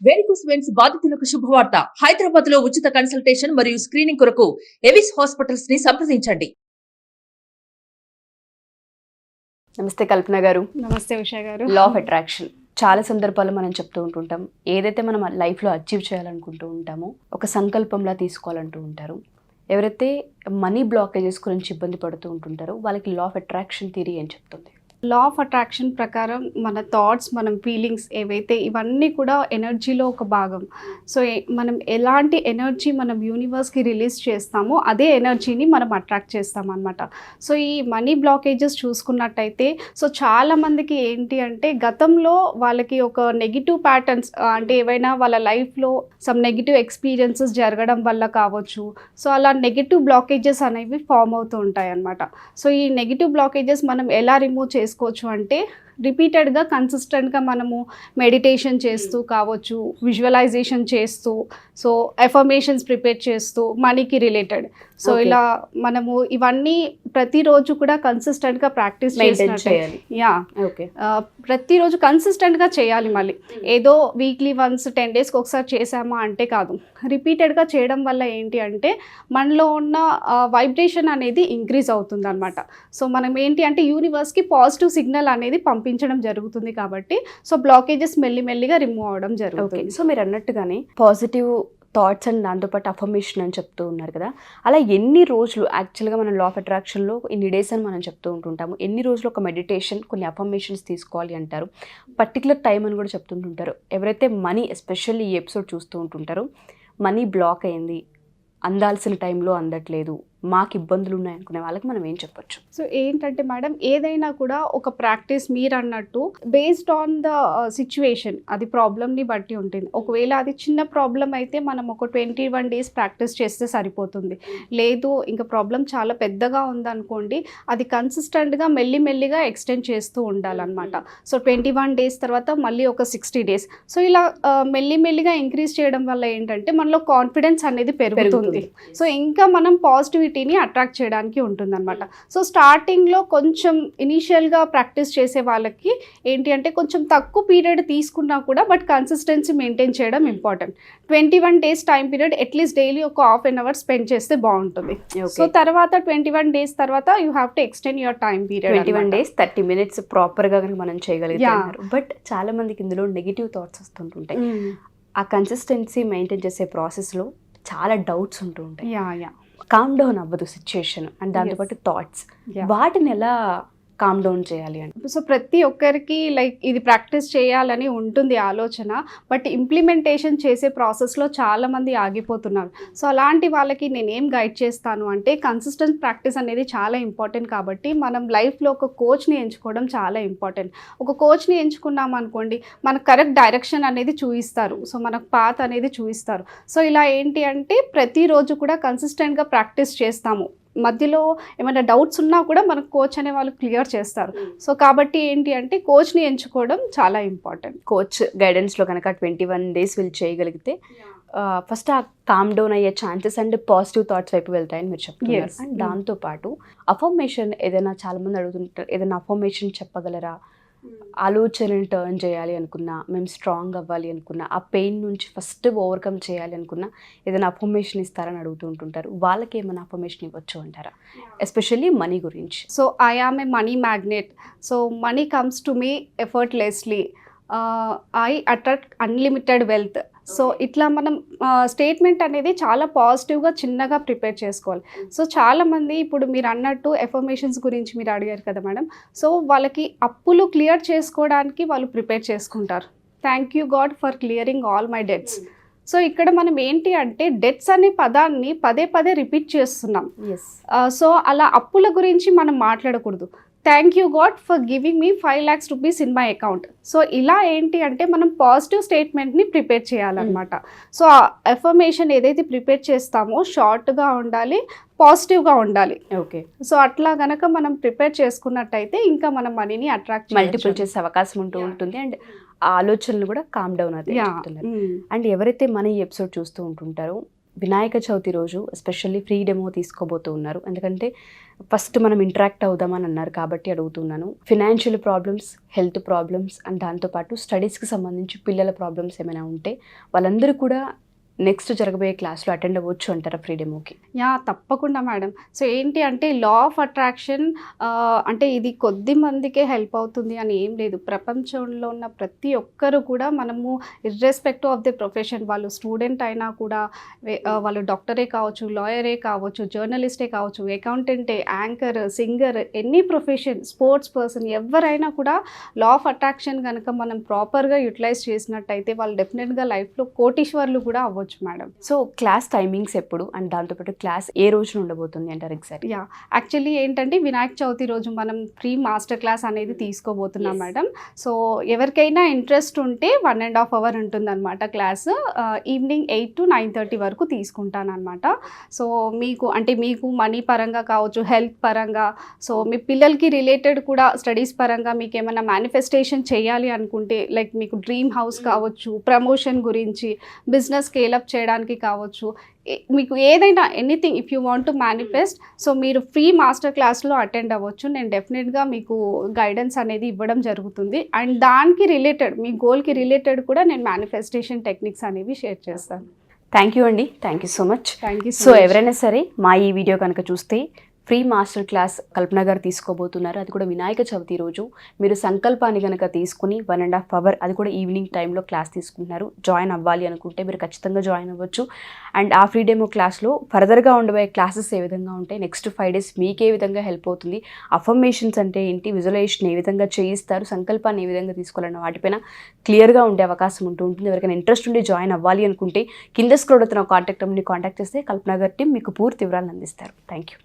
Varicose veins బాధితులకు శుభవార్త. హైదరాబాద్ లో ఉచిత కన్సల్టేషన్ మరియు స్క్రీనింగ్ కొరకు ఎవిస్ హాస్పిటల్స్ ని సంప్రదించండి. నమస్తే కల్పన గారు. నమస్తే ఉషా గారు. లా ఆఫ్ అట్రాక్షన్ చాలా సందర్భాల్లో మనం చెప్తూ ఉంటుంటాం. ఏదైతే మనం లైఫ్లో అచీవ్ చేయాలనుకుంటూ ఉంటామో ఒక సంకల్పంలా తీసుకోవాలంటూ ఉంటారు. ఎవరైతే మనీ బ్లాకేజెస్ గురించి ఇబ్బంది పడుతూ ఉంటుంటారో వాళ్ళకి లా ఆఫ్ అట్రాక్షన్ థియరీ ఏం చెప్తుంది? లా ఆఫ్ అట్రాక్షన్ ప్రకారం మన థాట్స్, మనం ఫీలింగ్స్ ఏవైతే ఇవన్నీ కూడా ఎనర్జీలో ఒక భాగం. సో మనం ఎలాంటి ఎనర్జీ మనం యూనివర్స్కి రిలీజ్ చేస్తామో అదే ఎనర్జీని మనం అట్రాక్ట్ చేస్తాం అనమాట. సో ఈ మనీ బ్లాకేజెస్ చూసుకున్నట్టయితే సో చాలామందికి ఏంటి అంటే గతంలో వాళ్ళకి ఒక నెగిటివ్ ప్యాటర్న్స్ అంటే ఏవైనా వాళ్ళ లైఫ్లో సమ్ నెగిటివ్ ఎక్స్పీరియన్సెస్ జరగడం వల్ల కావచ్చు. సో అలా నెగిటివ్ బ్లాకేజెస్ అనేవి ఫామ్ అవుతూ ఉంటాయి అన్నమాట. సో ఈ నెగిటివ్ బ్లాకేజెస్ మనం ఎలా రిమూవ్ చేసుకోవచ్చు అంటే రిపీటెడ్గా కన్సిస్టెంట్గా మనము మెడిటేషన్ చేస్తూ కావచ్చు, విజువలైజేషన్ చేస్తూ, సో ఎఫర్మేషన్స్ ప్రిపేర్ చేస్తూ మనీకి రిలేటెడ్. సో ఇలా మనము ఇవన్నీ ప్రతిరోజు కూడా కన్సిస్టెంట్గా ప్రాక్టీస్ చేయాలి. ప్రతిరోజు కన్సిస్టెంట్గా చేయాలి. మళ్ళీ ఏదో వీక్లీ వన్స్ 10 డేస్కి ఒకసారి చేసామా అంటే కాదు, రిపీటెడ్గా చేయడం వల్ల ఏంటి అంటే మనలో ఉన్న వైబ్రేషన్ అనేది ఇంక్రీజ్ అవుతుంది అనమాట. సో మనం ఏంటి అంటే యూనివర్స్కి పాజిటివ్ సిగ్నల్ అనేది పంపించడం జరుగుతుంది కాబట్టి సో బ్లాకేజెస్ మెల్లిమెల్లిగా రిమూవ్ అవడం జరుగుతుంది. సో మీరు అన్నట్టుగానే పాజిటివ్ థాట్స్ అండ్ దాంతోపాటు అఫర్మేషన్ అని చెప్తూ ఉన్నారు కదా, అలా ఎన్ని రోజులు యాక్చువల్గా మనం లా ఆఫ్ అట్రాక్షన్లో ఇన్ని డేస్ అని మనం చెప్తూ ఉంటుంటాము, ఎన్ని రోజులు ఒక మెడిటేషన్ కొన్ని అఫర్మేషన్స్ తీసుకోవాలి అంటారు, పర్టికులర్ టైం అని కూడా చెప్తుంటుంటారు. ఎవరైతే మనీ ఎస్పెషల్లీ ఈ ఎపిసోడ్ చూస్తూ ఉంటుంటారో మనీ బ్లాక్ అయింది, అందాల్సిన టైంలో అందట్లేదు, మాకు ఇబ్బందులు ఉన్నాయనుకునే వాళ్ళకి మనం ఏం చెప్పొచ్చు? సో ఏంటంటే మేడం, ఏదైనా కూడా ఒక ప్రాక్టీస్ మీరు అన్నట్టు బేస్డ్ ఆన్ ద సిచ్యువేషన్, అది ప్రాబ్లమ్ని బట్టి ఉంటుంది. ఒకవేళ అది చిన్న ప్రాబ్లం అయితే మనం ఒక 21 డేస్ ప్రాక్టీస్ చేస్తే సరిపోతుంది. లేదు ఇంకా ప్రాబ్లం చాలా పెద్దగా ఉందనుకోండి, అది కన్సిస్టెంట్గా మెల్లిమెల్లిగా ఎక్స్టెండ్ చేస్తూ ఉండాలన్నమాట. సో 21 డేస్ తర్వాత మళ్ళీ ఒక 60 డేస్. సో ఇలా మెల్లిమెల్లిగా ఇంక్రీజ్ చేయడం వల్ల ఏంటంటే మనలో కాన్ఫిడెన్స్ అనేది పెరుగుతుంది. సో ఇంకా మనం పాజిటివిటీని అట్రాక్ట్ చేయడానికి ఉంటుందన్నమాట. సో స్టార్టింగ్లో కొంచెం ఇనీషియల్గా ప్రాక్టీస్ చేసే వాళ్ళకి ఏంటి అంటే కొంచెం తక్కువ పీరియడ్ తీసుకున్నా కూడా బట్ కన్సిస్టెన్సీ మెయింటైన్ చేయడం important. 21 days time period at least daily ఒక ½ an hour స్పెండ్ చేస్తే బాగుంటుంది. సో తర్వాత 21 డేస్ తర్వాత you have to extend your time period. 21 days 30 minutes ప్రాపర్గా మనం చేయగలుగుతాం. బట్ చాలా మందికి ఇందులో నెగిటివ్ థాట్స్ వస్తుంటుంటాయి. ఆ కన్సిస్టెన్సీ మెయింటైన్ చేసే ప్రాసెస్లో చాలా డౌట్స్ ఉంటూ ఉంటాయి. కామ్ డౌన్ అవ్వదు సిచ్యుయేషన్ అండ్ దాంతోపాటు థాట్స్, వాటిని ఎలా కామ్ డౌన్ చేయాలి అంటే? సో ప్రతి ఒక్కరికి లైక్ ఇది ప్రాక్టీస్ చేయాలని ఉంటుంది ఆలోచన, బట్ ఇంప్లిమెంటేషన్ చేసే ప్రాసెస్లో చాలామంది ఆగిపోతున్నారు. సో అలాంటి వాళ్ళకి నేనేం గైడ్ చేస్తాను అంటే కన్సిస్టెంట్ ప్రాక్టీస్ అనేది చాలా ఇంపార్టెంట్. కాబట్టి మనం లైఫ్లో ఒక కోచ్ని ఎంచుకోవడం చాలా ఇంపార్టెంట్. ఒక కోచ్ని ఎంచుకున్నాం అనుకోండి, మనకు కరెక్ట్ డైరెక్షన్ అనేది చూపిస్తారు, సో మనకు పాత్ అనేది చూపిస్తారు. సో ఇలా ఏంటి అంటే ప్రతిరోజు కూడా కన్సిస్టెంట్గా ప్రాక్టీస్ చేస్తాము. మధ్యలో ఏమైనా డౌట్స్ ఉన్నా కూడా మనకు కోచ్ అనే వాళ్ళు క్లియర్ చేస్తారు. సో కాబట్టి ఏంటి అంటే కోచ్ని ఎంచుకోవడం చాలా ఇంపార్టెంట్. కోచ్ గైడెన్స్లో కనుక 21 డేస్ వీళ్ళు చేయగలిగితే ఫస్ట్ ఆ కామ్ డౌన్ అయ్యే ఛాన్సెస్ అండ్ పాజిటివ్ థాట్స్ వైపు వెళ్తాయని మీరు చెప్తున్నారు. అండ్ దాంతోపాటు అఫర్మేషన్ ఏదైనా చాలామంది అడుగుతుంటారు, ఏదైనా అఫర్మేషన్ చెప్పగలరా? ఆలోచనని టర్న్ చేయాలి అనుకున్నా, మేము స్ట్రాంగ్ అవ్వాలి అనుకున్నా, ఆ పెయిన్ నుంచి ఫస్ట్ ఓవర్కమ్ చేయాలి అనుకున్నా ఏదైనా అఫర్మేషన్ ఇస్తారని అడుగుతూ ఉంటుంటారు. వాళ్ళకి ఏమైనా అఫర్మేషన్ ఇవ్వచ్చు అంటారా, ఎస్పెషల్లీ మనీ గురించి? So I am a money magnet, so money comes to me effortlessly, I attract unlimited wealth. So ఇట్లా మనం స్టేట్మెంట్ అనేది చాలా పాజిటివ్గా చిన్నగా ప్రిపేర్ చేసుకోవాలి. సో చాలామంది ఇప్పుడు మీరు అన్నట్టు ఎఫర్మేషన్స్ గురించి మీరు అడిగారు కదా మేడం, సో వాళ్ళకి అప్పులు క్లియర్ చేసుకోవడానికి వాళ్ళు ప్రిపేర్ చేసుకుంటారు. Thank you God for clearing all my debts. So ఇక్కడ మనం ఏంటి అంటే డెట్స్ అనే పదాన్ని పదే పదే రిపీట్ చేస్తున్నాం. సో అలా అప్పుల గురించి మనం మాట్లాడకూడదు. Thank you God for giving me 5 lakhs rupees in my account. So ఇలా ఏంటి అంటే మనం పాజిటివ్ స్టేట్మెంట్ని ప్రిపేర్ చేయాలన్నమాట. సో ఆ ఎఫర్మేషన్ ఏదైతే ప్రిపేర్ చేస్తామో షార్ట్గా ఉండాలి, పాజిటివ్గా ఉండాలి. ఓకే. సో అట్లా గనక మనం ప్రిపేర్ చేసుకున్నట్టయితే ఇంకా మనం మనీని అట్రాక్ట్ మల్టిపుల్ చేసే అవకాశం ఉంటుంది. అండ్ ఆ ఆలోచనలు కూడా కామ్ డౌన్ అవుతాయి. అండ్ ఎవరైతే మన ఈ ఎపిసోడ్ చూస్తూ ఉంటుంటారో వినాయక చవితి రోజు ఎస్పెషల్లీ ఫ్రీ డెమో తీసుకోబోతూ ఉన్నారు. ఎందుకంటే ఫస్ట్ మనం ఇంటరాక్ట్ అవుదామని అన్నారు కాబట్టి అడుగుతున్నాను. Financial problems, health problems and దాంతోపాటు స్టడీస్కి సంబంధించి పిల్లల ప్రాబ్లమ్స్ ఏమైనా ఉంటే వాళ్ళందరూ కూడా నెక్స్ట్ జరగబోయే క్లాస్లో అటెండ్ అవ్వచ్చు అంటారా ఫ్రీ డెమోకి? యా, తప్పకుండా మేడం. సో ఏంటి అంటే లా ఆఫ్ అట్రాక్షన్ అంటే ఇది కొద్ది మందికే హెల్ప్ అవుతుంది అని ఏం లేదు. ప్రపంచంలో ఉన్న ప్రతి ఒక్కరు కూడా మనము ఇర్రెస్పెక్టివ్ ఆఫ్ ది ప్రొఫెషన్, వాళ్ళు స్టూడెంట్ అయినా కూడా, వాళ్ళు డాక్టరే కావచ్చు, లాయరే కావచ్చు, జర్నలిస్టే కావచ్చు, అకౌంటెంటే, anchor, singer, any profession, sports person, ఎవరైనా కూడా లా ఆఫ్ అట్రాక్షన్ కనుక మనం ప్రాపర్గా యూటిలైజ్ చేసినట్టయితే వాళ్ళు డెఫినెట్గా లైఫ్లో కోటీశ్వర్లు కూడా అవ్వచ్చు మేడం. సో క్లాస్ టైమింగ్స్ ఎప్పుడు అండ్ దాంతోపాటు క్లాస్ ఏ రోజున ఉండబోతుంది అంటారు ఎగ్జాక్ట్? యా, యాక్చువల్లీ ఏంటంటే వినాయక చవితి రోజు మనం ఫ్రీ మాస్టర్ క్లాస్ అనేది తీసుకోబోతున్నాం మేడం. సో ఎవరికైనా ఇంట్రెస్ట్ ఉంటే 1.5 hours ఉంటుందన్నమాట క్లాస్. ఈవినింగ్ 8 to 9:30 వరకు తీసుకుంటాను అనమాట. సో మీకు మనీ పరంగా కావచ్చు, హెల్త్ పరంగా, సో మీ పిల్లలకి రిలేటెడ్ కూడా స్టడీస్ పరంగా మీకు ఏమైనా మేనిఫెస్టేషన్ చేయాలి అనుకుంటే, లైక్ మీకు డ్రీమ్ హౌస్ కావచ్చు, ప్రమోషన్ గురించి, బిజినెస్ స్కేల్ అప్ చేయడానికి కావచ్చు, మీకు ఏదైనా anything if you want to manifest, so మీరు ఫ్రీ మాస్టర్ క్లాస్లో అటెండ్ అవ్వచ్చు. నేను డెఫినెట్గా మీకు గైడెన్స్ అనేది ఇవ్వడం జరుగుతుంది. అండ్ దానికి రిలేటెడ్, మీ గోల్కి రిలేటెడ్ కూడా నేను మేనిఫెస్టేషన్ టెక్నిక్స్ అనేవి షేర్ చేస్తాను. థ్యాంక్ యూ అండి, thank you so much. Thank you. So ఎవరైనా సరే మా ఈ వీడియో కనుక చూస్తే ఫ్రీ మాస్టర్ క్లాస్ కల్పన గారు తీసుకోబోతున్నారు. అది కూడా వినాయక చవితి రోజు. మీరు సంకల్పాన్ని కనుక తీసుకుని 1.5 hours, అది కూడా ఈవినింగ్ టైంలో క్లాస్ తీసుకుంటున్నారు. జాయిన్ అవ్వాలి అనుకుంటే మీరు ఖచ్చితంగా జాయిన్ అవ్వచ్చు. అండ్ ఆ ఫ్రీ డెమో క్లాస్లో ఫర్దర్గా ఉండబోయే క్లాసెస్ ఏ విధంగా ఉంటాయి, నెక్స్ట్ 5 days మీకు ఏ విధంగా హెల్ప్ అవుతుంది, అఫర్మేషన్స్ అంటే ఏంటి, విజువలైజేషన్ ఏ విధంగా చేయిస్తారు, సంకల్పాన్ని ఏ విధంగా తీసుకోవాలన్న వాటిపైన క్లియర్గా ఉండే అవకాశం ఉంటుంది. ఎవరికైనా ఇంట్రెస్ట్ ఉండి జాయిన్ అవ్వాలి అనుకుంటే కింద స్క్రోల్ అవుతున్న కాంటాక్ట్ నెంబర్ని కాంటాక్ట్ చేస్తే కల్పన గారి టీం మీకు పూర్తి వివరాలను అందిస్తారు. Thank you.